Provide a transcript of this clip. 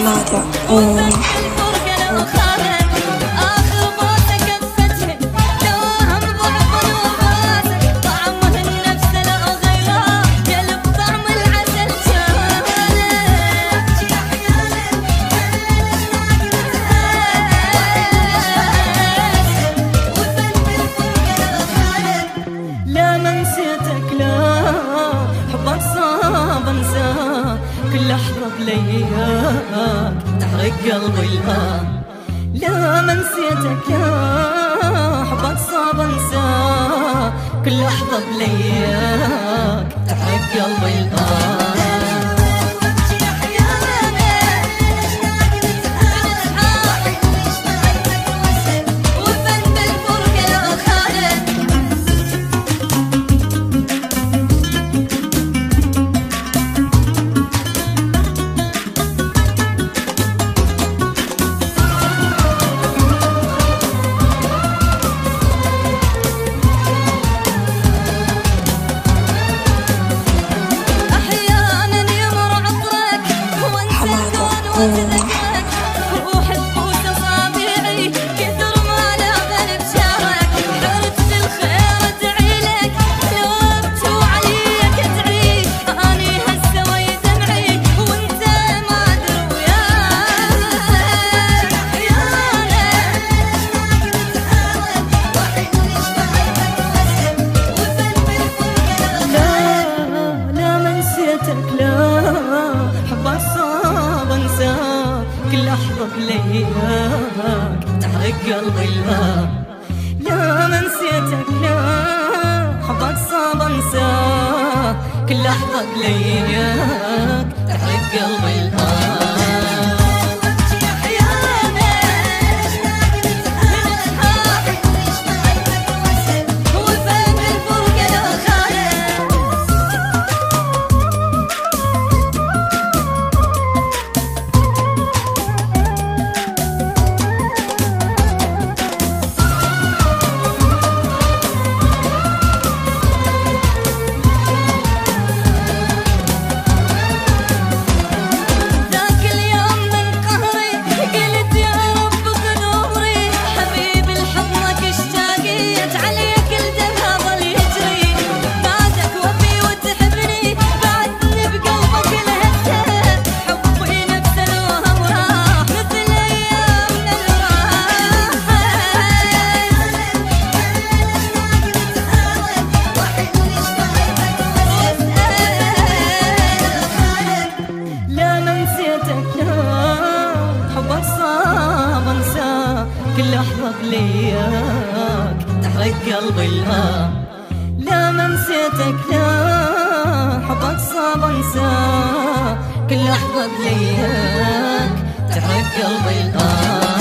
حمادة. كل لحظة بلياك تحرق قلبي الآن. لا ما نسيتك يا حبك صعب انساك، كل لحظة بلياك تحرق قلبي الآن. كل لحظة بلياك تحرق قلبي الآن. لا ما نسيتك لا حبك صعب انساك، كل لحظة بلياك تحرق قلبي الآن. كل لحظة بلياك تحرق قلبي الآن. لا ما نسيتك لا حبك صعب انساك، كل لحظة بلياك تحرق قلبي الآن.